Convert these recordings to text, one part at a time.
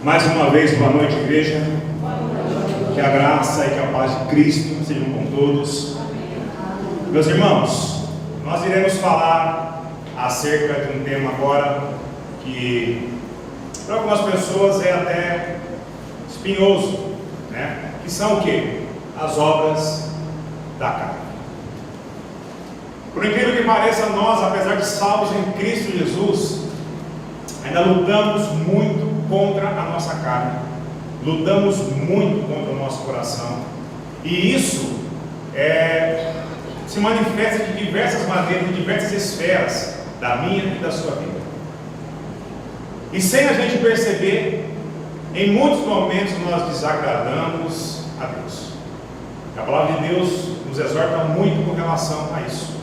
Mais uma vez, boa noite, igreja. Que a graça e que a paz de Cristo sejam com todos. Meus irmãos, nós iremos falar acerca de um tema agora que para algumas pessoas é até espinhoso, né? Que são o quê? As obras da carne. Por incrível que pareça, nós, apesar de salvos em Cristo Jesus, ainda lutamos muito contra a nossa carne, lutamos muito contra o nosso coração, e isso se manifesta de diversas maneiras, de diversas esferas da minha e da sua vida. E sem a gente perceber, em muitos momentos nós desagradamos a Deus. A palavra de Deus nos exorta muito com relação a isso.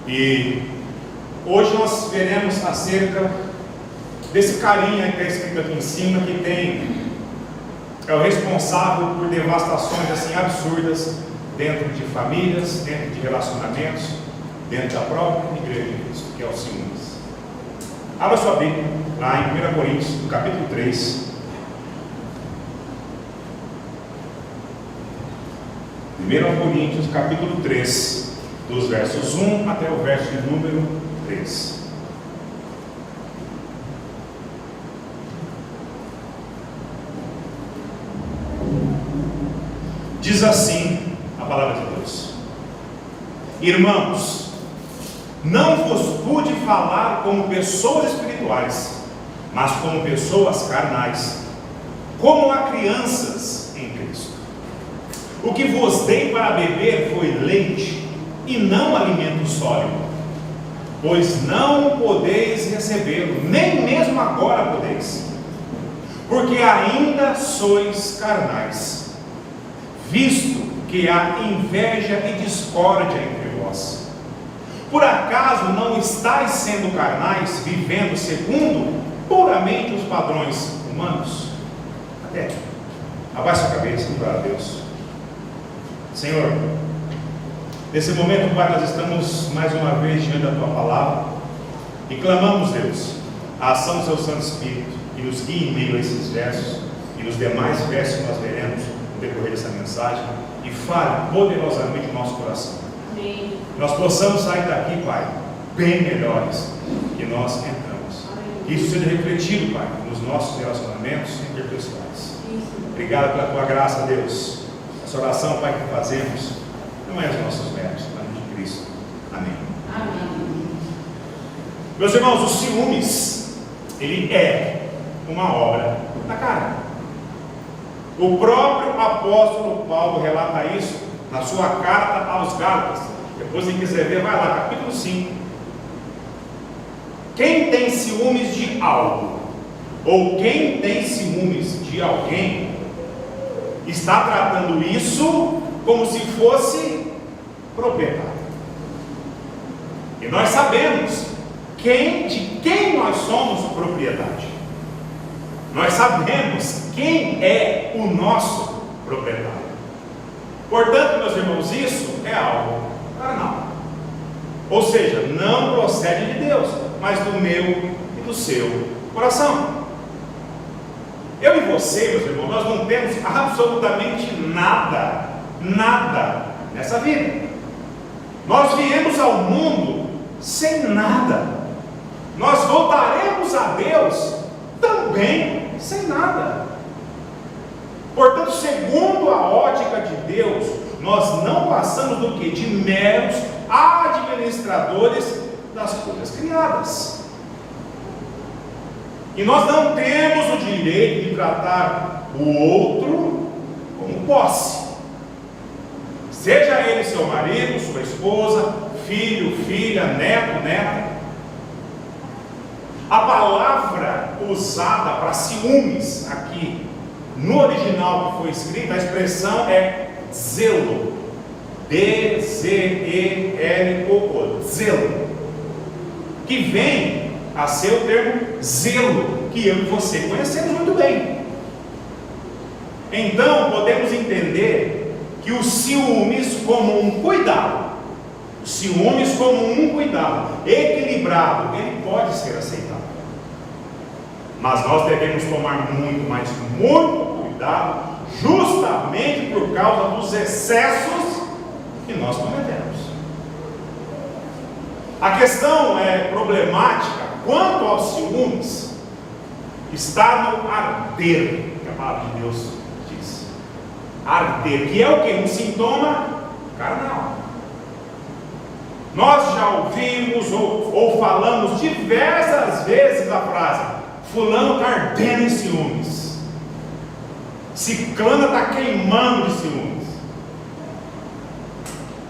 E hoje nós veremos acerca desse carinha que está escrito aqui em cima, que é o responsável por devastações assim absurdas dentro de famílias, dentro de relacionamentos, dentro da própria igreja de Cristo, que é o ciúmes. Abra sua Bíblia lá em 1 Coríntios, no capítulo 3. 1 Coríntios, capítulo 3, dos versos 1 até o verso de número 3. Diz assim a palavra de Deus: Irmãos, não vos pude falar como pessoas espirituais, mas como pessoas carnais, como a crianças em Cristo. O que vos dei para beber foi leite, e não alimento sólido, pois não podeis recebê-lo, nem mesmo agora podeis, porque ainda sois carnais, visto que há inveja e discórdia entre vós. Por acaso não estáis sendo carnais, vivendo segundo puramente os padrões humanos? Até aqui. Abaixe a cabeça e orar a Deus. Senhor, nesse momento, Pai, nós estamos mais uma vez diante da Tua palavra e clamamos, Deus, a ação do Seu Santo Espírito, que nos guie em meio a esses versos e nos demais versos que nós veremos no decorrer dessa mensagem, e fale poderosamente no nosso coração. Amém. Nós possamos sair daqui, Pai, bem melhores que nós entramos. Que isso seja refletido, Pai, nos nossos relacionamentos interpessoais. Obrigado pela Tua graça, Deus. Essa oração, Pai, que fazemos não é os nossos méritos, mas de Cristo. Amém. Amém. Meus irmãos, o ciúmes, ele é uma obra da carne. O próprio apóstolo Paulo relata isso na sua carta aos Gálatas. Depois, se quiser ver, vai lá, capítulo 5. Quem tem ciúmes de algo, ou quem tem ciúmes de alguém, está tratando isso como se fosse proprietário. E nós sabemos de quem nós somos propriedade. Nós sabemos quem é o nosso proprietário. Portanto, meus irmãos, isso é algo carnal. Ou seja, não procede de Deus, mas do meu e do seu coração. Eu e você, meus irmãos, nós não temos absolutamente nada nessa vida. Nós viemos ao mundo sem nada. Nós voltaremos a Deus também sem nada. Portanto, segundo a ótica de Deus, nós não passamos do que? De meros administradores das coisas criadas. E nós não temos o direito de tratar o outro como posse. Seja ele seu marido, sua esposa, filho, filha, neto, neta. A palavra usada para ciúmes aqui, no original que foi escrita, a expressão é zelo. D-Z-E-L-O-O, zelo. Que vem a ser o termo zelo, que eu e você conhecemos muito bem. Então, podemos entender que o ciúmes como um cuidado, equilibrado, ele pode ser aceitado. Mas nós devemos tomar muito, mas muito cuidado, justamente por causa dos excessos que nós cometemos. A questão problemática quanto aos ciúmes está no arder, que a palavra de Deus diz. Arder, que é o que? Um sintoma carnal. Nós já ouvimos ou falamos diversas vezes a frase: fulano está ardendo em ciúmes, ciclana está queimando de ciúmes.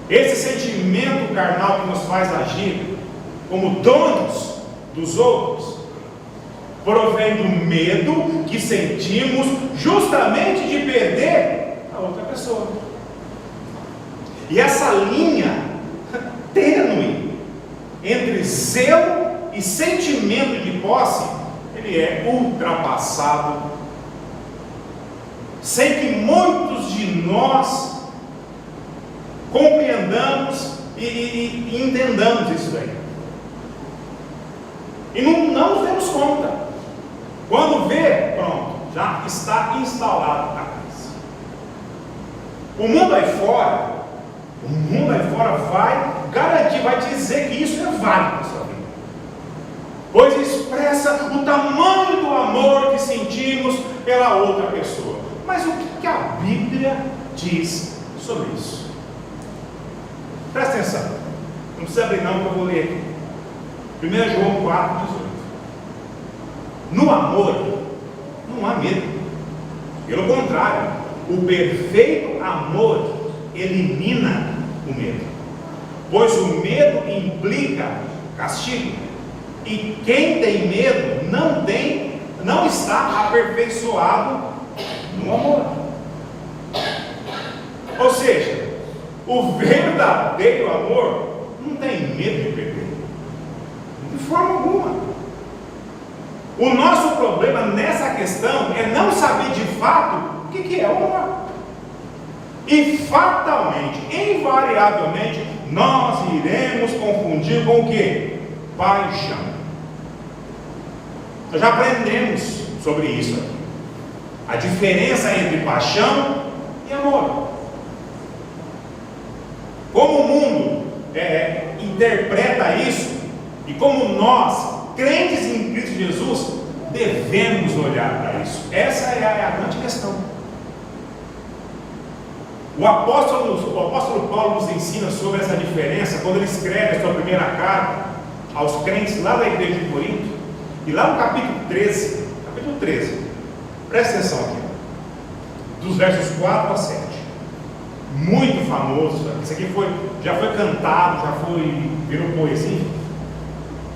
Esse sentimento carnal que nos faz agir como donos dos outros provém do medo que sentimos justamente de perder a outra pessoa. E essa linha tênue entre zelo e sentimento de posse, ele é ultrapassado, sem que muitos de nós compreendamos e entendamos isso daí. E não nos demos conta. Quando vê, pronto, já está instalado na cabeça. O mundo aí fora vai garantir, vai dizer que isso é válido na sua vida, pois expressa o tamanho do amor que sentimos pela outra pessoa. Mas o que a Bíblia diz sobre isso? Presta atenção, não precisa abrir não, que eu vou ler aqui. 1 João 4,18. No amor não há medo, pelo contrário, o perfeito amor elimina o medo, pois o medo implica castigo, e quem tem medo não está aperfeiçoado no amor. Ou seja, o verdadeiro amor não tem medo de perder, de forma alguma. O nosso problema nessa questão é não saber de fato o que é o amor. E fatalmente, invariavelmente, nós iremos confundir com o que? Paixão. Nós já aprendemos sobre isso aqui. A diferença entre paixão e amor. Como o mundo interpreta isso, e como nós, crentes em Cristo Jesus, devemos olhar para isso. Essa é a grande questão. O apóstolo Paulo nos ensina sobre essa diferença quando ele escreve a sua primeira carta aos crentes lá da igreja de Corinto, e lá no capítulo 13, presta atenção aqui, dos versos 4 a 7, muito famoso, isso aqui já foi cantado, virou poesia.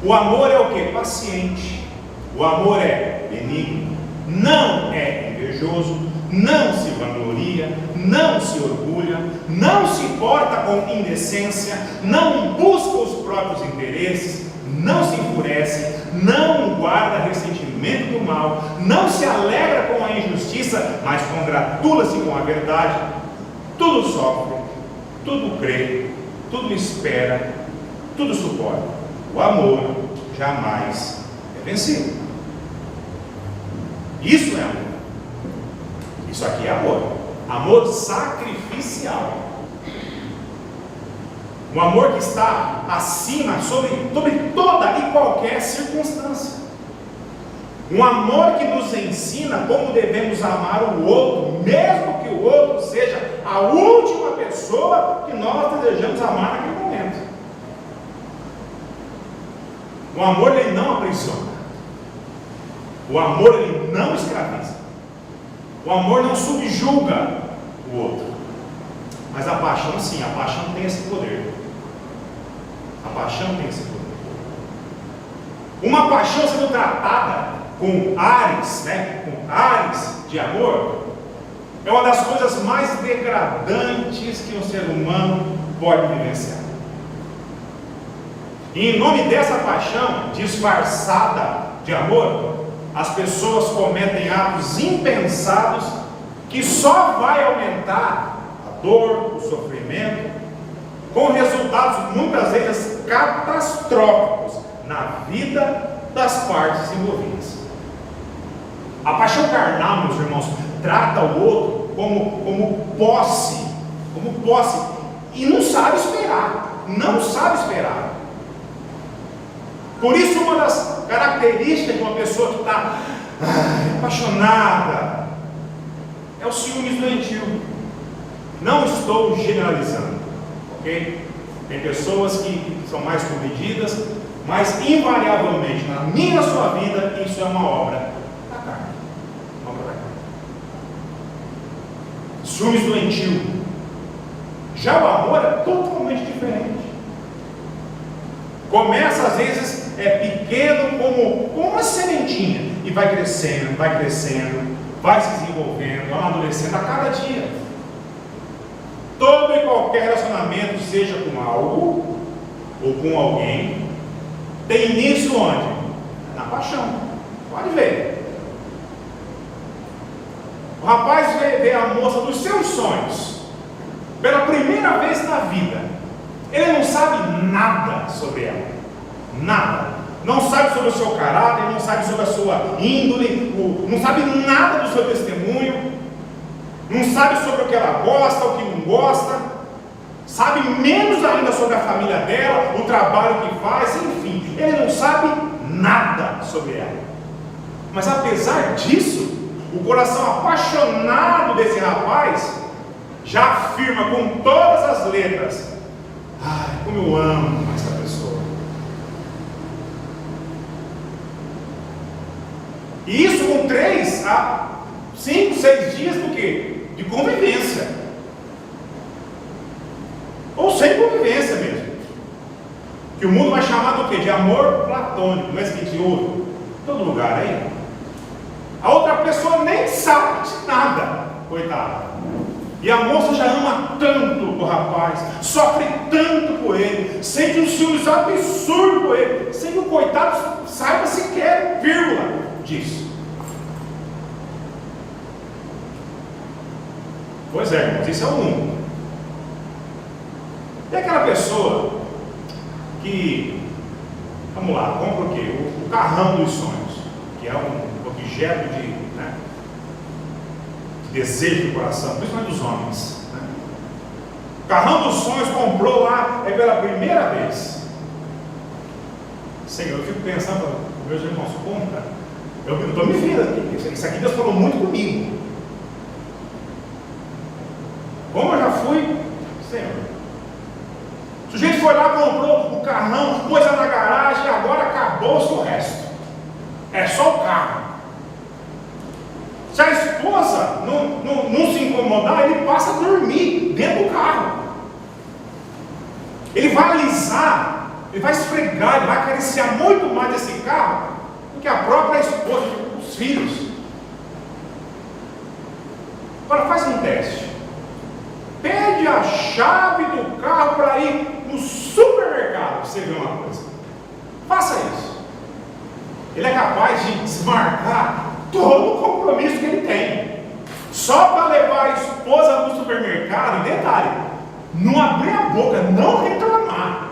O amor é o que? Paciente. O amor é benigno, não é invejoso, não se vangloria, não se orgulha, não se porta com indecência, não busca os próprios interesses, não se enfurece, não guarda ressentimento do mal, não se alegra com a injustiça, mas congratula-se com a verdade. Tudo sofre, tudo crê, tudo espera, tudo suporta. O amor jamais é vencido. Isso é amor. Isso aqui é amor. Amor sacrificial. Um amor que está acima sobre toda e qualquer circunstância. Um amor que nos ensina como devemos amar o outro, mesmo que o outro seja a última pessoa que nós desejamos amar naquele momento. O amor, ele não aprisiona. O amor, ele não escraviza. O amor não subjuga o outro. Mas a paixão, sim, a paixão tem esse poder. A paixão tem esse poder. Uma paixão sendo tratada com ares, com ares de amor, é uma das coisas mais degradantes que um ser humano pode vivenciar. E em nome dessa paixão disfarçada de amor, as pessoas cometem atos impensados que só vai aumentar a dor, o sofrimento, com resultados muitas vezes catastróficos na vida das partes envolvidas. A paixão carnal, meus irmãos, trata o outro como posse, e não sabe esperar, Por isso, uma das características de uma pessoa que está apaixonada é o ciúmes doentio. Não estou generalizando, ok? Tem pessoas que são mais comedidas, mas invariavelmente na minha e na sua vida isso é uma obra da carne. Ciúmes doentio. Já o amor é totalmente diferente. Começa às vezes pequeno como uma sementinha e vai crescendo, vai se desenvolvendo, amadurecendo a cada dia. Todo e qualquer relacionamento, seja com algo ou com alguém, tem início onde? Na paixão. Pode ver. O rapaz vê a moça dos seus sonhos pela primeira vez na vida. Ele não sabe nada sobre ela. Nada. Não sabe sobre o seu caráter, não sabe sobre a sua índole, não sabe nada do seu testemunho, não sabe sobre o que ela gosta, o que não gosta, sabe menos ainda sobre a família dela, o trabalho que faz, enfim, ele não sabe nada sobre ela. Mas apesar disso, o coração apaixonado desse rapaz já afirma com todas as letras: ai, como eu amo essa pessoa. E isso com 3 a 5, 6 dias do quê? De convivência. Ou sem convivência mesmo. Que o mundo vai chamar do quê? De amor platônico, mas que de outro. Em todo lugar aí. A outra pessoa nem sabe de nada, coitada. E a moça já ama tanto o rapaz, sofre tanto por ele, sente um ciúmes absurdo por ele, sem que o coitado saiba sequer, vírgula, disso. Pois é, irmãos, isso é o mundo. E aquela pessoa que, vamos lá, compra o quê? O carrão dos sonhos, que é um objeto de desejo do coração, principalmente dos homens. O carrão dos sonhos comprou lá pela primeira vez. Senhor, eu fico pensando, meus irmãos, compra. Eu estou me vendo aqui. Isso aqui Deus falou muito comigo. Como eu já fui, Senhor. O sujeito foi lá, comprou o carrão, pôs lá na garagem e agora acabou-se o resto. É só o carro. Se a esposa não se incomodar, ele passa a dormir dentro do carro. Ele vai alisar, ele vai esfregar, ele vai acariciar muito mais esse carro do que a própria esposa, os filhos. Agora faz um teste. Pede a chave do carro para ir no supermercado, para você ver uma coisa. Faça isso. Ele é capaz de desmarcar todo o compromisso que ele tem, só para levar a esposa no supermercado. E detalhe, não abrir a boca, não reclamar.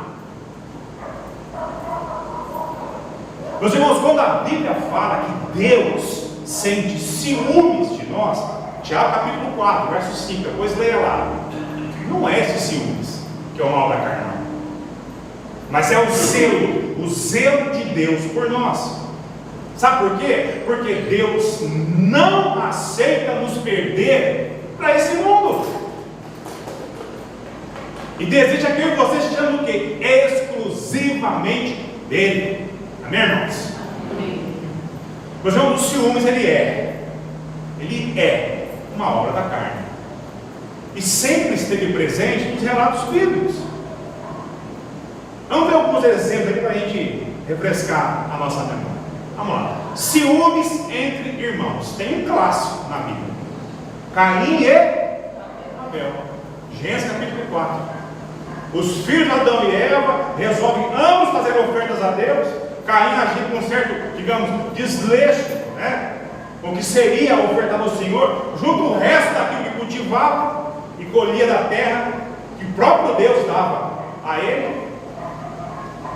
Meus irmãos, quando a Bíblia fala que Deus sente ciúmes de nós, Tiago capítulo 4, verso 5, depois leia lá. Não é esse ciúmes que é uma obra carnal, mas é o zelo de Deus por nós. Sabe por quê? Porque Deus não aceita nos perder para esse mundo. E deseja que eu e você estejamos o quê? Exclusivamente dele. Amém, irmãos? Amém. Meus irmãos, o ciúmes ele é uma obra da carne. E sempre esteve presente nos relatos bíblicos. Vamos ver alguns exemplos aqui para a gente refrescar a nossa memória. Vamos lá. Ciúmes entre irmãos. Tem um clássico na Bíblia: Caim e Abel. Gênesis capítulo 4. Os filhos de Adão e Eva resolvem ambos fazer ofertas a Deus. Caim agindo com um certo, digamos, desleixo, com o que seria ofertado ao Senhor, junto ao resto daquilo que cultivava e colhia da terra que o próprio Deus dava a ele.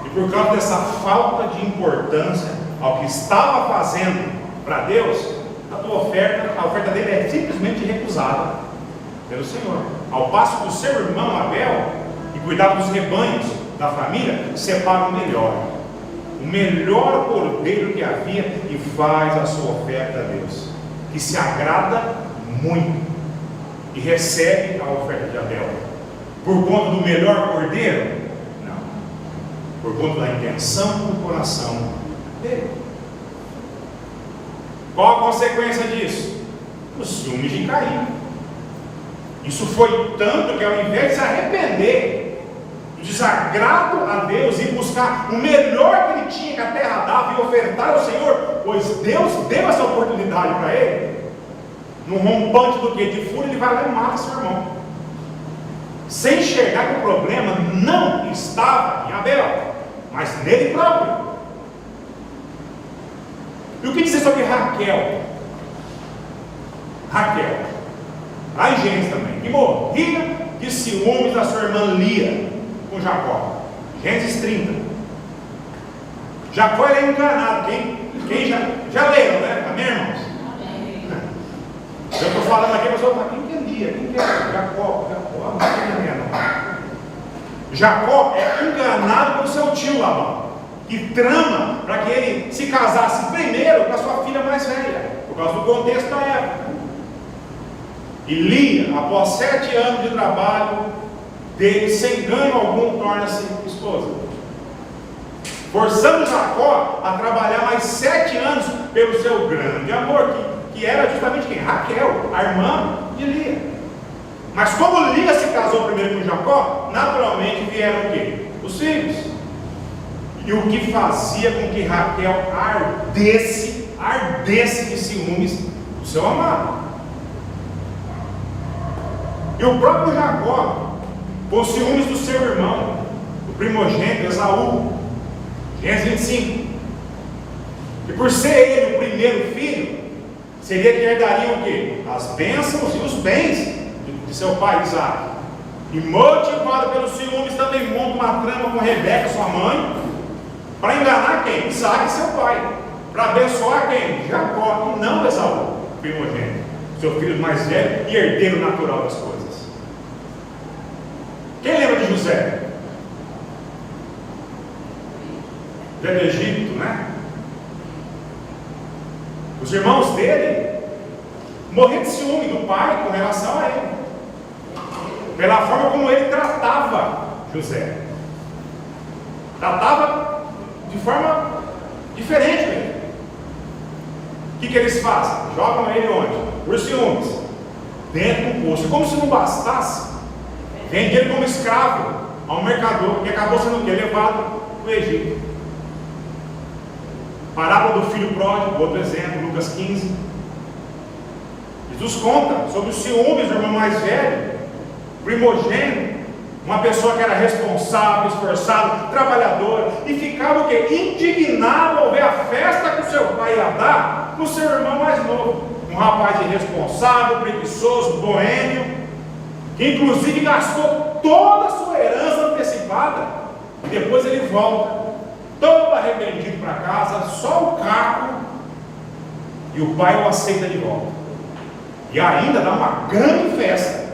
E por causa dessa falta de importância ao que estava fazendo para Deus, a oferta dele é simplesmente recusada pelo Senhor. Ao passo que o seu irmão Abel, que cuidava dos rebanhos da família, separa o melhor cordeiro que havia e faz a sua oferta a Deus, que se agrada muito e recebe a oferta de Abel. Por conta do melhor cordeiro? Não. Por conta da intenção do coração dele. Qual a consequência disso? Os ciúmes de Caim. Isso foi tanto que, ao invés de se arrepender do desagrado a Deus e buscar o melhor que ele tinha, que a terra dava, e ofertar ao Senhor, pois Deus deu essa oportunidade para ele, num rompante do que? De fúria, ele vai lá e mata seu irmão, sem enxergar que o problema não estava em Abel, mas nele próprio. E o que dizer sobre Raquel? Lá em Gênesis também, que morria de ciúmes da sua irmã Lia com Jacó. Gênesis 30. Jacó é enganado. Quem já leram, né? Amém, irmãos? Eu estou falando aqui, a pessoa fala: quem que é Lia? Quem que é Jacó? Não é não. Jacó é enganado pelo seu tio Labão, que trama para que ele se casasse primeiro com a sua filha mais velha, por causa do contexto da época. E Lia, após 7 anos de trabalho dele, sem ganho algum, torna-se esposa, forçando Jacó a trabalhar mais 7 anos pelo seu grande amor, que era justamente quem? Raquel, a irmã de Lia. Mas como Lia se casou primeiro com Jacó, naturalmente vieram o quê? Os filhos. E o que fazia com que Raquel ardesse de ciúmes do seu amado. E o próprio Jacó, com ciúmes do seu irmão, o primogênito Esaú, Gênesis 25. E por ser ele o primeiro filho, seria que herdaria o quê? As bênçãos e os bens de seu pai Isaac. E motivado pelos ciúmes, também monta uma trama com Rebeca, sua mãe, para enganar quem? Isaac, seu pai. Para abençoar quem? Jacó, e não Esaú, primogênito, seu filho mais velho e herdeiro natural das coisas. Quem lembra de José? José do Egito, né? Os irmãos dele morriam de ciúme do pai com relação a ele, pela forma como ele tratava José. Tratava de forma diferente dele. O que eles fazem? Jogam ele onde? Por ciúmes, dentro do poço. Como se não bastasse, vende ele como escravo a um mercador, que acabou sendo o quê? Levado para o Egito. Parábola do filho pródigo, outro exemplo, Lucas 15. Jesus conta sobre os ciúmes do irmão mais velho, primogênito, uma pessoa que era responsável, esforçado, trabalhadora, e ficava o quê? Indignado ao ver a festa que o seu pai ia dar no seu irmão mais novo. Um rapaz irresponsável, preguiçoso, boêmio, que inclusive gastou toda a sua herança antecipada, e depois ele volta todo arrependido para casa, só o caco, e o pai o aceita de volta, e ainda dá uma grande festa,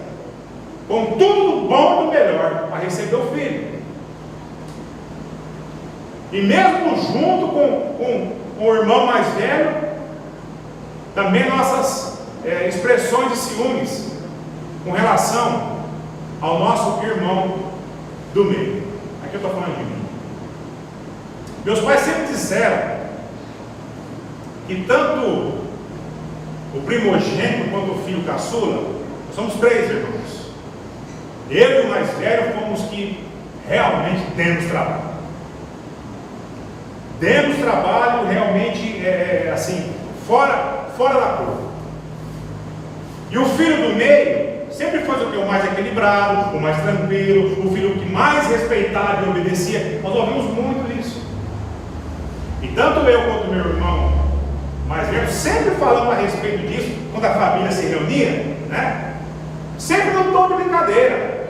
com tudo do bom e do melhor, para receber o filho. E mesmo junto com o irmão mais velho, também nossas expressões de ciúmes com relação ao nosso irmão do meio. Aqui eu estou falando de mim. Meus pais sempre disseram que tanto o primogênito quanto o filho caçula, nós somos 3 irmãos. Eu e o mais velho fomos que realmente demos trabalho. Demos trabalho realmente, assim, fora da curva. E o filho do meio sempre foi o que? O mais equilibrado, o mais tranquilo, o filho que mais respeitava e obedecia. Nós ouvimos muito isso. E tanto eu quanto meu irmão mais velho sempre falamos a respeito disso, quando a família se reunia, né? Sempre num tom de brincadeira,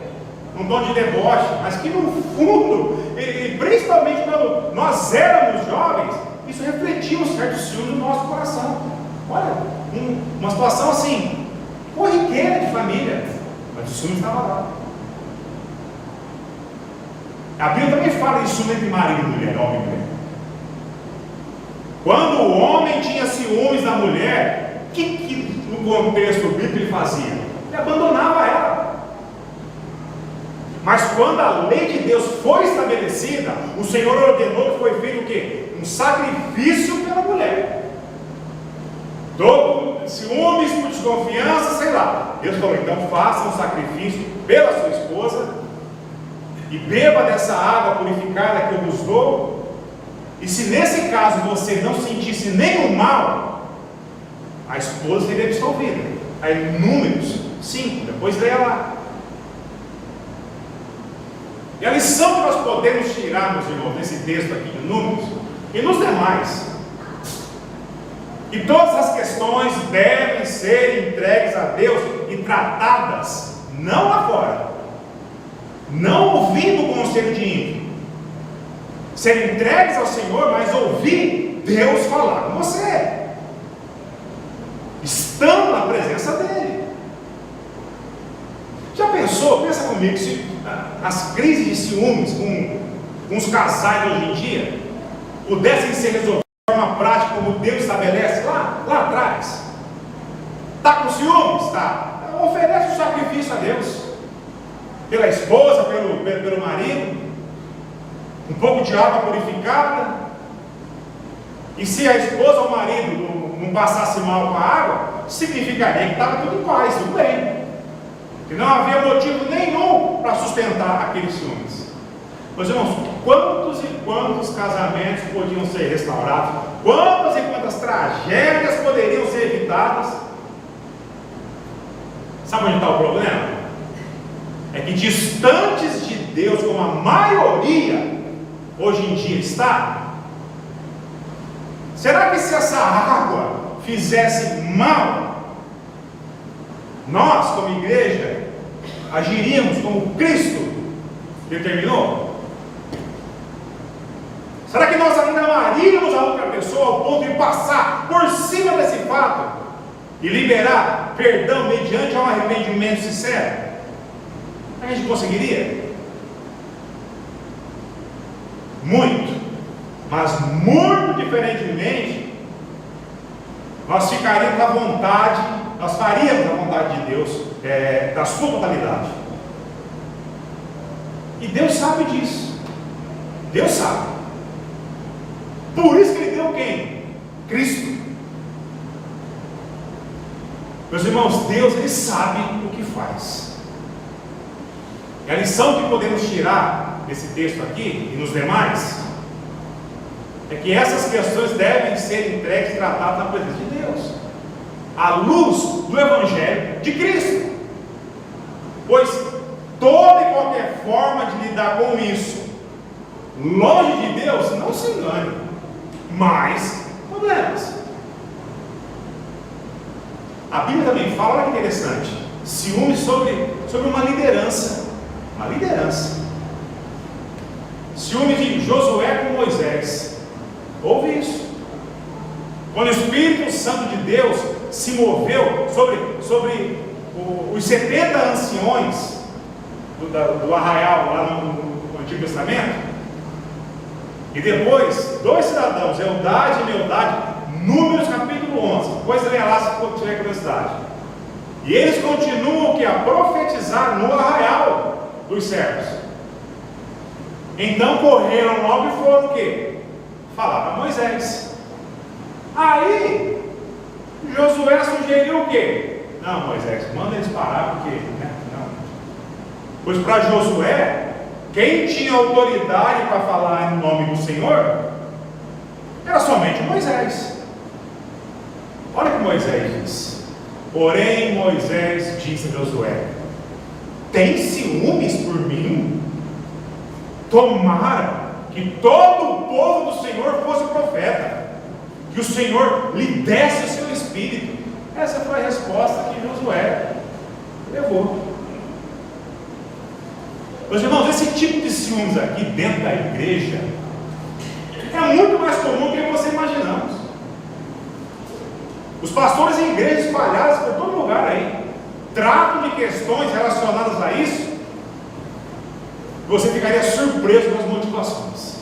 num tom de deboche, mas que no fundo, e principalmente quando nós éramos jovens, isso refletia um certo ciúme no nosso coração. Olha, uma situação assim, corriqueira de família, mas o ciúme estava lá. A Bíblia também fala de ciúme entre marido e mulher, homem e mulher. Quando o homem tinha ciúmes da mulher, o que no contexto bíblico ele fazia? Ele abandonava ela. Mas quando a lei de Deus foi estabelecida, o Senhor ordenou que foi feito o quê? Um sacrifício pela mulher. Todo ciúmes, por desconfiança, sei lá. Deus falou, então faça um sacrifício pela sua esposa e beba dessa água purificada que eu vos dou. E se nesse caso você não sentisse nenhum mal, a esposa seria absolvida. Aí Números 5, depois leia lá. E a lição que nós podemos tirar, meus irmãos, nesse texto aqui de Números, e nos demais, que todas as questões devem ser entregues a Deus e tratadas, não lá fora, não ouvindo o conselho de ímpio, ser entregues ao Senhor, mas ouvir Deus falar com você, estando na presença dEle. Já pensou, pensa comigo, se as crises de ciúmes com os casais hoje em dia pudessem ser resolvidas de forma prática como Deus estabelece lá atrás? Está com ciúmes? Está. Oferece o sacrifício a Deus, pela esposa, pelo marido, um pouco de água purificada. E se a esposa ou o marido não passasse mal com a água, significaria que estava tudo em paz, tudo bem, que não havia motivo nenhum para sustentar aqueles ciúmes. Meus irmãos, quantos e quantos casamentos podiam ser restaurados, quantas e quantas tragédias poderiam ser evitadas? Sabe onde está o problema? É que distantes de Deus, como a maioria hoje em dia está, será que se essa água fizesse mal, nós como igreja agiríamos como Cristo determinou? Será que nós ainda amaríamos a outra pessoa ao ponto de passar por cima desse fato e liberar perdão mediante um arrependimento sincero? A gente conseguiria? Muito, mas muito diferentemente, nós ficaríamos à vontade, nós faríamos a vontade de Deus, da sua totalidade. E Deus sabe disso. Deus sabe. Por isso que Ele deu quem? Cristo. Meus irmãos, Deus, Ele sabe o que faz. E a lição que podemos tirar desse texto aqui e nos demais é que essas questões devem ser entregues e tratadas na presença de Deus, à luz do Evangelho de Cristo. Pois toda e qualquer forma de lidar com isso, longe de Deus, não se engane, mais problemas. A Bíblia também fala, olha que interessante, ciúme sobre uma liderança. Uma liderança. Ciúme de Josué com Moisés. Ouve isso. Quando o Espírito Santo de Deus se moveu sobre os 70 anciões do arraial lá no Antigo Testamento, e depois 2 cidadãos, Eldade e Meldade, Números capítulo 11, depois leia lá se tiver curiosidade, e eles continuam a profetizar no arraial dos servos. Então correram logo e foram o quê? Falar para Moisés. Aí Josué sugeriu o quê? Não, Moisés, manda eles parar, porque não. Pois para Josué, quem tinha autoridade para falar em nome do Senhor era somente Moisés. Olha o que Moisés diz. Porém Moisés disse a Josué: tem ciúmes por mim? Tomara que todo o povo do Senhor fosse profeta, que o Senhor lhe desse o seu espírito. Essa foi a resposta que Josué levou. Meus irmãos, esse tipo de ciúmes aqui dentro da igreja é muito mais comum do que você imaginamos. Os pastores em igrejas espalhadas por todo lugar aí tratam de questões relacionadas a isso. Você ficaria surpreso com as motivações.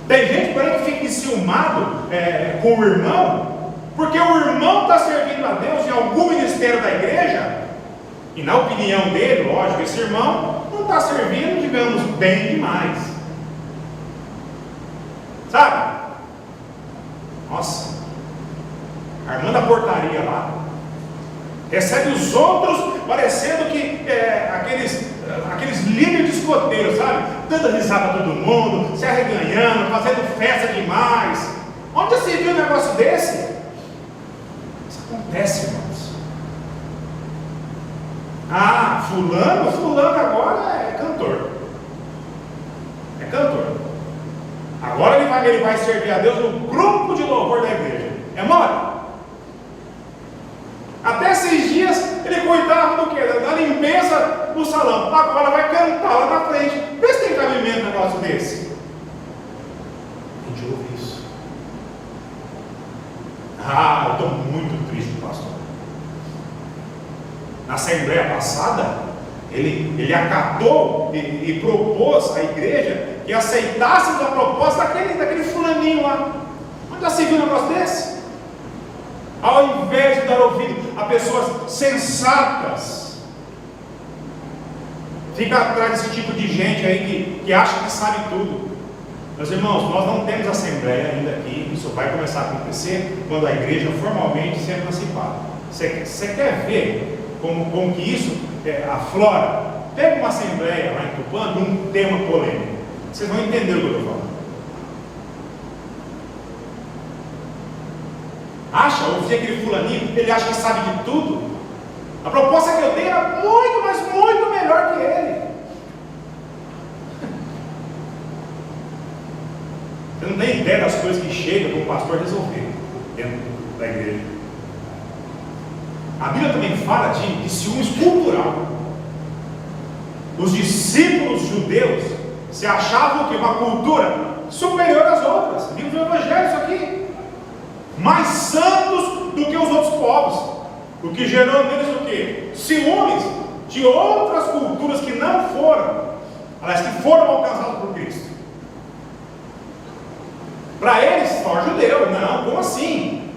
Tem gente por aí que fica enciumado com o irmão, porque o irmão está servindo a Deus em algum ministério da igreja, e na opinião dele, lógico, esse irmão não está servindo, digamos, bem demais. Sabe? Nossa, a irmã da portaria lá recebe os outros parecendo que aqueles líderes de escoteiros, sabe? Dando risada a todo mundo, se arreganhando, fazendo festa demais. Onde já se viu um negócio desse? Isso acontece, irmãos. Ah, fulano agora é cantor. É cantor. Agora ele vai servir a Deus no grupo de louvor da igreja. É mole? Até esses dias ele cuidava do quê? Da limpeza do salão. Agora vai cantar lá na frente. Vê se tem cabimento um negócio desse. A gente ouve isso. Ah, eu estou muito triste, pastor. Na assembleia passada, ele acatou e propôs à igreja que aceitasse a proposta daquele fulaninho lá. Onde já se viu um negócio desse? Ao invés de dar ouvido a pessoas sensatas, fica atrás desse tipo de gente aí que acha que sabe tudo. Meus irmãos, nós não temos assembleia ainda aqui. Isso vai começar a acontecer quando a igreja formalmente se emancipar. Você quer ver como que isso aflora? Pega uma assembleia lá em Tupã de um tema polêmico. Vocês vão entender o que eu estou falando. Ouvi aquele fulaninho, ele acha que sabe de tudo. A proposta que eu dei era muito, mas muito melhor que ele. Você não tem ideia das coisas que chegam para o pastor resolver dentro da igreja. A Bíblia também fala de ciúmes cultural. Os discípulos judeus se achavam que uma cultura superior às outras. Livro do Evangelho, isso aqui. Mais santos do que os outros povos, o que gerou neles o quê? Ciúmes de outras culturas que não foram, aliás, que foram alcançadas por Cristo. Para eles, só judeu. Não, como assim?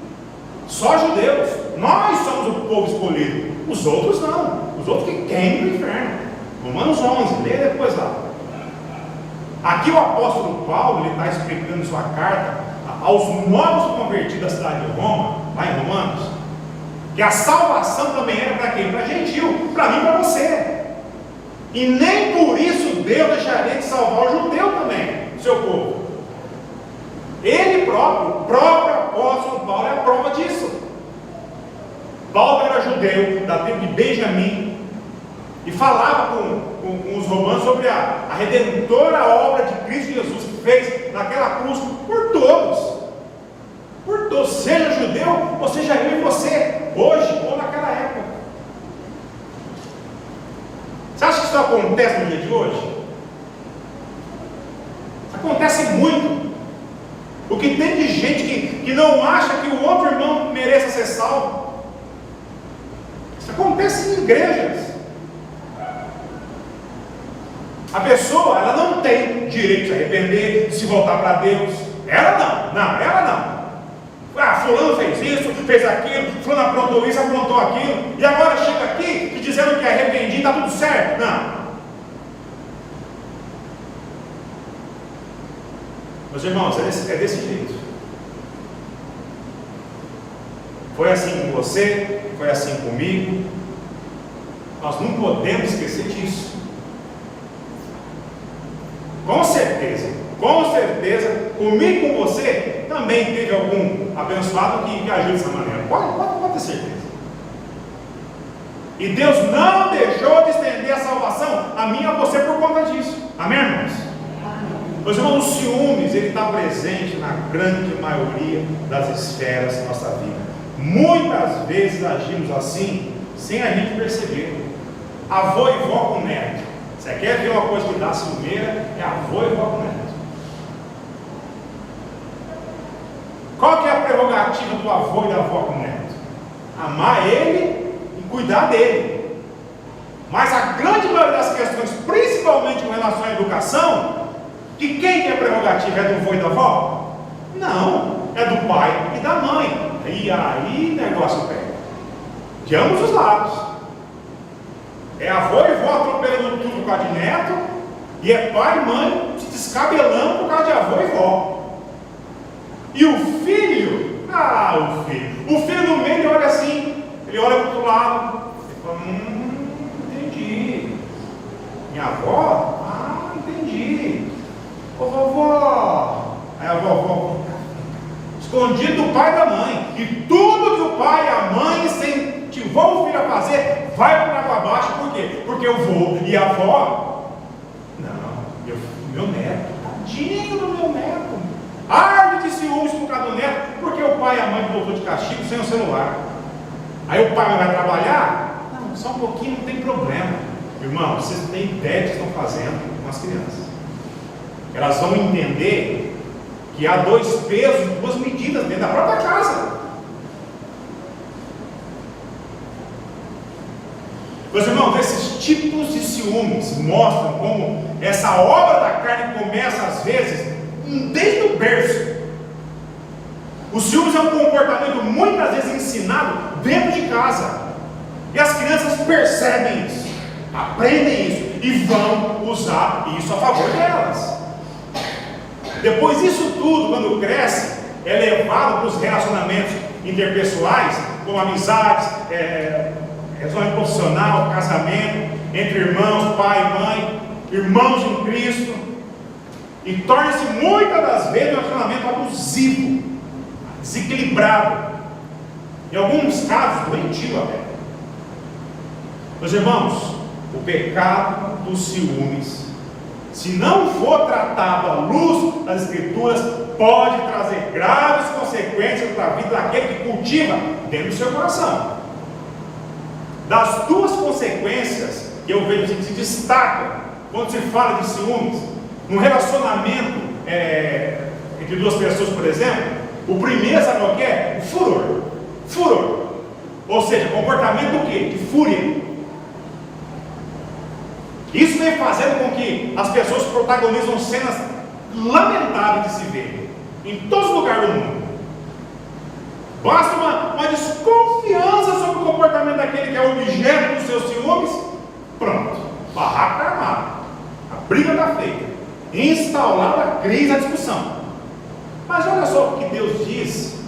Só judeus. Nós somos o povo escolhido. Os outros não. Os outros que queimam no inferno. Romanos 11, leia depois lá. Aqui o apóstolo Paulo está explicando sua carta aos novos convertidos da cidade de Roma, lá em Romanos, que a salvação também era para quem? Para gentil, para mim e para você. E nem por isso Deus deixaria de salvar o judeu também, o seu povo. Ele próprio, o próprio apóstolo Paulo é a prova disso. Paulo era judeu, da tribo de Benjamim, e falava com os romanos sobre a redentora obra de Cristo Jesus, que fez naquela cruz por todos. Por todos, seja judeu, ou seja eu e você, hoje ou naquela época. Você acha que isso acontece no dia de hoje? Acontece muito. O que tem de gente que não acha que o outro irmão mereça ser salvo. Isso acontece em igrejas. A pessoa, ela não tem direito de se arrepender, de se voltar para Deus. Ela não. Ah, fulano fez isso, fez aquilo, fulano aprontou isso, aprontou aquilo, e agora chega aqui e dizendo que é arrependido, está tudo certo. Não. Meus irmãos, é desse jeito. Foi assim com você, foi assim comigo. Nós não podemos esquecer disso. Com certeza, comigo e com você, também teve algum abençoado que agiu dessa maneira. Pode ter certeza. E Deus não deixou de estender a salvação a mim e a você por conta disso. Amém, irmãos? Meus irmãos, o ciúmes, ele está presente na grande maioria das esferas da nossa vida. Muitas vezes agimos assim, sem a gente perceber. Avô e vó com neto. Você quer ver uma coisa que dá ciumeira? É avô e vó com neto. Qual que é a prerrogativa prerrogativa do avô e da avó com o neto? Amar ele e cuidar dele. Mas a grande maioria das questões, principalmente com relação à educação, de quem que é prerrogativa? É do avô e da avó? Não, é do pai e da mãe. E aí o negócio pega. De ambos os lados. É avô e vó atropelando tudo por causa de neto, e é pai e mãe se descabelando por causa de avô e vó. E o filho, o filho no meio, ele olha assim, ele olha para o outro lado, e fala, entendi. Minha avó? Entendi. Ô vovó. Aí a vovó, escondido do pai e da mãe, e tudo que o pai e a mãe incentivou o filho a fazer, vai por água abaixo. Por quê? Porque o vô e a avó, não, meu neto, tadinho do meu neto, arde de ciúmes por causa do neto, porque o pai e a mãe voltou de castigo sem o celular. Aí o pai vai trabalhar? Não, só um pouquinho, não tem problema. Irmão, vocês não têm ideia do que estão fazendo com as crianças. Elas vão entender que há dois pesos, duas medidas dentro da própria casa. Meus irmãos, esses tipos de ciúmes mostram como essa obra da carne começa às vezes desde o berço. O ciúmes é um comportamento muitas vezes ensinado dentro de casa, e as crianças percebem isso, aprendem isso e vão usar isso a favor delas. Depois isso tudo, quando cresce, é levado para os relacionamentos interpessoais, como amizades, relacionamento profissional, casamento, entre irmãos, pai e mãe, irmãos em Cristo, e torna-se muitas das vezes um relacionamento abusivo, desequilibrado, em alguns casos doentio até. Meus irmãos, o pecado dos ciúmes, se não for tratado à luz das Escrituras, pode trazer graves consequências para a vida daquele que cultiva dentro do seu coração. Das duas consequências que eu vejo que se destacam quando se fala de ciúmes, num relacionamento entre duas pessoas, por exemplo, o primeiro, sabe o que é? O furor. Furor. Ou seja, comportamento do quê? De fúria. Isso vem fazendo com que as pessoas protagonizam cenas lamentáveis de se ver em todos os lugares do mundo. Basta uma desconfiança sobre o comportamento daquele que é objeto dos seus ciúmes, pronto, barraco está armado, a briga está feita, instaurada a crise, a discussão. Mas olha só o que Deus diz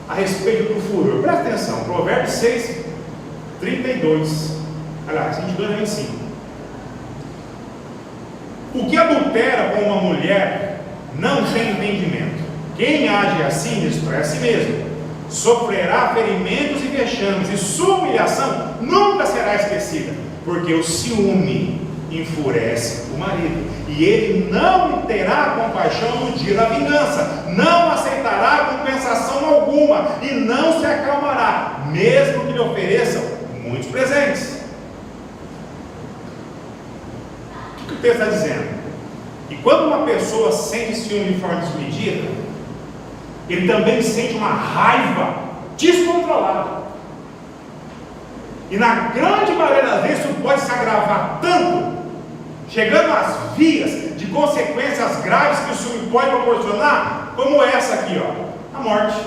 a respeito do furor. Presta atenção, Provérbios 6, 32, aliás, 22 a 25. O que adultera com uma mulher não tem entendimento. Quem age assim destrói a si mesmo. Sofrerá ferimentos e vexames, e sua humilhação nunca será esquecida, porque o ciúme enfurece o marido, e ele não terá compaixão no dia da vingança, não aceitará compensação alguma, e não se acalmará, mesmo que lhe ofereçam muitos presentes. O que o texto está dizendo? Que quando uma pessoa sente ciúme de forma desmedida, ele também sente uma raiva descontrolada. E na grande maioria das vezes isso pode se agravar tanto, chegando às vias de consequências graves que o ciúme pode proporcionar, como essa aqui, ó, a morte.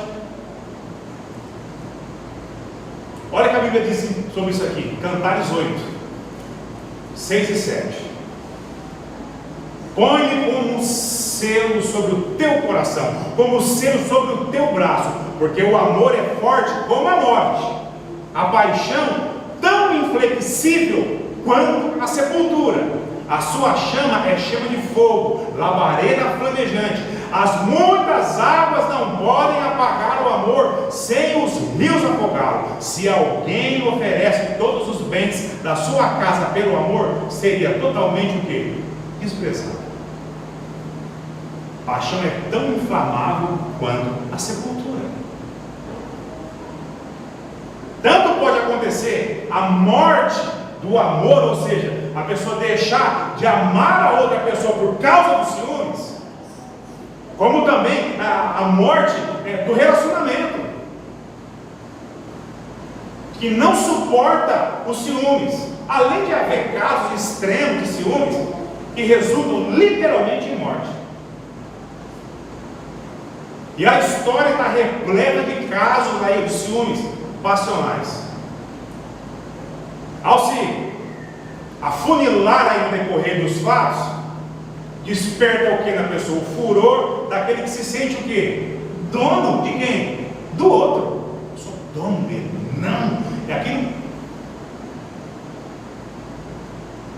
Olha o que a Bíblia diz sobre isso aqui, Cantares 8, 6 e 7. Põe como selo sobre o teu coração, como selo sobre o teu braço, porque o amor é forte como a morte, a paixão tão inflexível quanto a sepultura. A sua chama é chama de fogo, labareda flamejante. As muitas águas não podem apagar o amor, sem os rios afogá-lo. Se alguém oferece todos os bens da sua casa pelo amor, seria totalmente o quê? Desprezado. A paixão é tão inflamável quanto a sepultura. Tanto pode acontecer a morte do amor, ou seja, a pessoa deixar de amar a outra pessoa por causa dos ciúmes, como também a morte do relacionamento. que não suporta os ciúmes, além de haver casos extremos de ciúmes que resultam literalmente em morte. E a história está repleta de casos aí de ciúmes passionais. Ao se afunilar aí no decorrer dos fatos, desperta o que na pessoa? O furor daquele que se sente o quê? Dono de quem? Do outro. Eu sou dono dele. Não. É aquilo.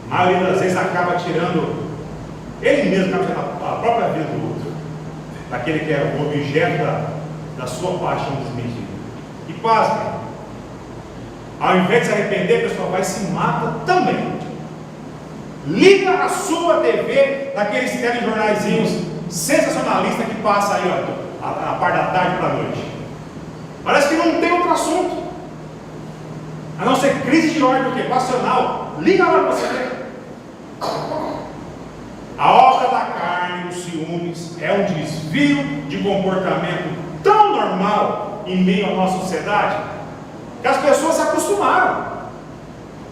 A maioria das vezes acaba tirando, ele mesmo acaba tirando a própria vida do outro, daquele que é o objeto da sua paixão desmedida. E pasmem, ao invés de se arrepender, a pessoa vai e se mata também. Liga a sua TV daqueles telejornaizinhos sensacionalistas que passa aí, ó, a parte da tarde para a noite. Parece que não tem outro assunto, a não ser crise de ordem, o quê? Passional. Liga lá para você ver. A obra da carne, os ciúmes, é um desvio de comportamento tão normal em meio à nossa sociedade, que as pessoas se acostumaram,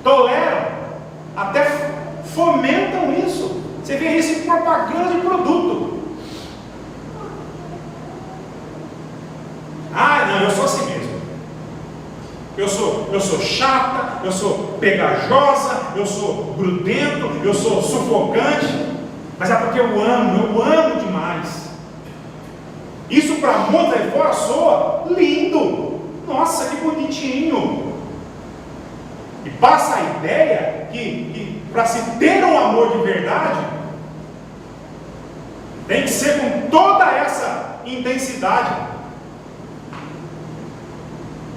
toleram, até fomentam isso. Você vê isso em propaganda de produto. Ah, não, eu sou assim mesmo. Eu sou chata, eu sou pegajosa, eu sou grudento, eu sou sufocante. Mas é porque eu amo demais. Isso para muitos aí fora soa lindo. Nossa, que bonitinho. E passa a ideia que para se ter um amor de verdade, tem que ser com toda essa intensidade.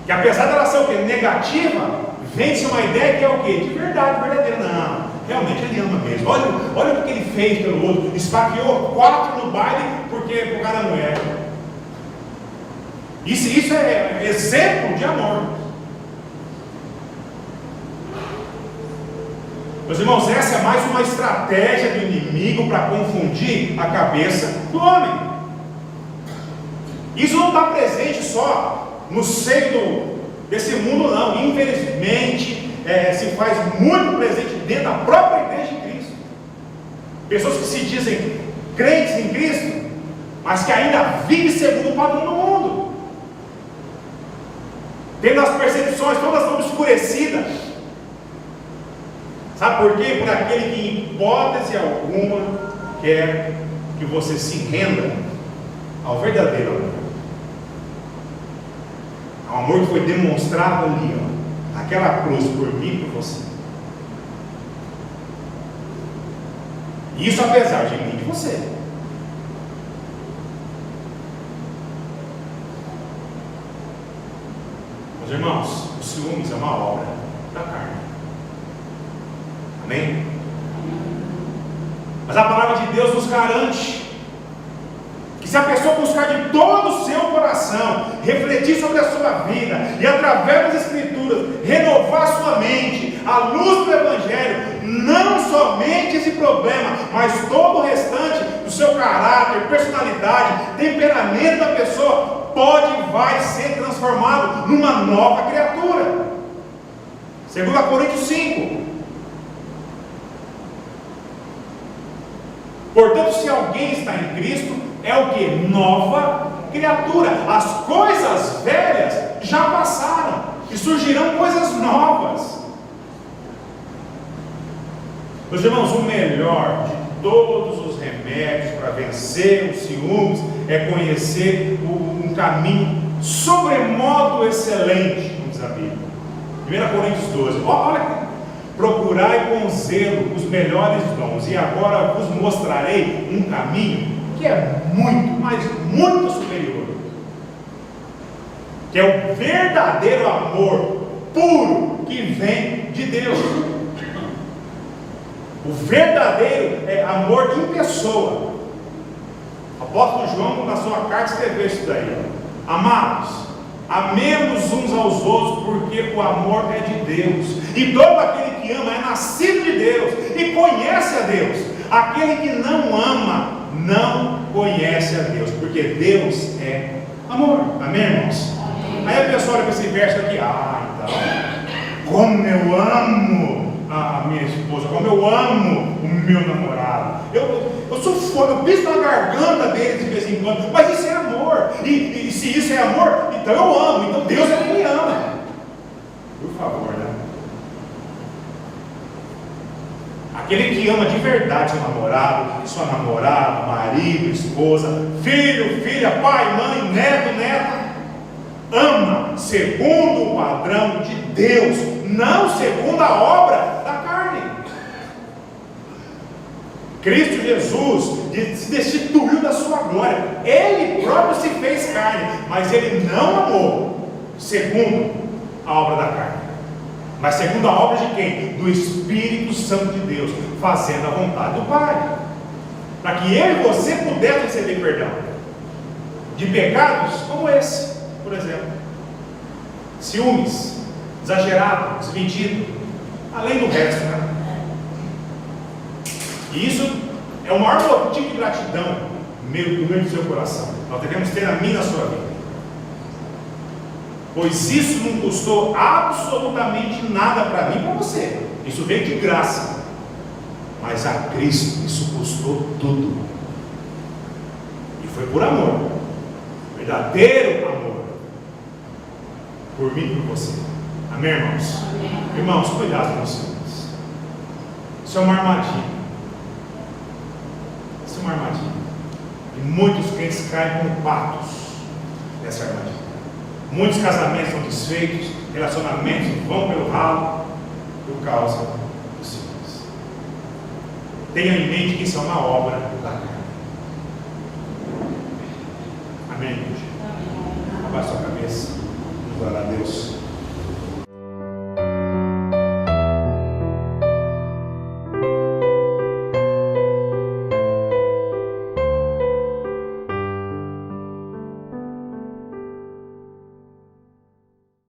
Que apesar dela ser o quê? Negativa, vem-se uma ideia que é o quê? De verdade, verdadeira. Não, realmente ele ama mesmo. Olha o que ele fez pelo outro. Esfaqueou 4 no baile porque por causa da mulher. Isso é exemplo de amor. Meus irmãos, essa é mais uma estratégia do inimigo para confundir a cabeça do homem. Isso não está presente só no seio desse mundo, não. Infelizmente, se faz muito presente dentro da própria igreja de Cristo. Pessoas que se dizem crentes em Cristo, mas que ainda vivem segundo o padrão do mundo, tendo as percepções todas obscurecidas. Sabe por quê? Por aquele que em hipótese alguma quer que você se renda ao verdadeiro amor. O amor que foi demonstrado ali, ó, aquela cruz por mim e por você. Isso apesar de mim e de você. Meus irmãos, os ciúmes é uma obra da carne. Amém? Mas a palavra de Deus nos garante que se a pessoa buscar de todo o seu coração, refletir sobre a sua vida e através das Escrituras, renovar sua mente à luz do Evangelho, não somente esse problema, mas todo o restante do seu caráter, personalidade, temperamento da pessoa, pode e vai ser transformado numa nova criatura. 2 Coríntios 5. Portanto, se alguém está em Cristo, é o que? Nova criatura. As coisas velhas já passaram e surgirão coisas novas. Meus irmãos, o melhor de todos os remédios para vencer os ciúmes é conhecer um caminho sobremodo excelente, como diz a Bíblia. 1 Coríntios 12. Olha aqui. Procurai com zelo os melhores dons, e agora vos mostrarei um caminho que é muito, mas muito superior, que é o verdadeiro amor puro que vem de Deus. O verdadeiro amor em pessoa. O apóstolo João, na sua carta, escreveu isso daí: amados, amemos uns aos outros, porque o amor é de Deus, e todo aquele que ama é nascido de Deus e conhece a Deus. Aquele que não ama não conhece a Deus, porque Deus é amor. Amém, irmãos? Amém. Aí a pessoa olha para esse verso aqui: então como eu amo o meu namorado. Eu sou foda, eu piso na garganta dele de vez em quando, mas isso é amor. E se isso é amor, então eu amo, então Deus é quem me ama. Por favor, né? Aquele que ama de verdade seu namorado, sua namorada, marido, esposa, filho, filha, pai, mãe, neto, neta, ama segundo o padrão de Deus, não segundo a obra da carne. Cristo Jesus se destituiu da sua glória, Ele próprio se fez carne, mas Ele não amou segundo a obra da carne, mas segundo a obra de quem? Do Espírito Santo de Deus, fazendo a vontade do Pai, para que eu e você pudessem receber perdão de pecados como esse, por exemplo, ciúmes, exagerado, desmentido, além do resto, né? E isso é o maior motivo de gratidão do meio do seu coração. Nós devemos ter a minha na sua vida, pois isso não custou absolutamente nada para mim e para você. Isso veio de graça, mas a Cristo isso custou tudo, e foi por amor, verdadeiro amor, por mim e por você. Amém, irmãos? Amém. Irmãos, cuidado com os ciúmes. Isso é uma armadilha. Isso é uma armadilha, e muitos crentes caem como patos nessa armadilha. Muitos casamentos são desfeitos, relacionamentos vão pelo ralo por causa dos ciúmes. Tenha em mente que isso é uma obra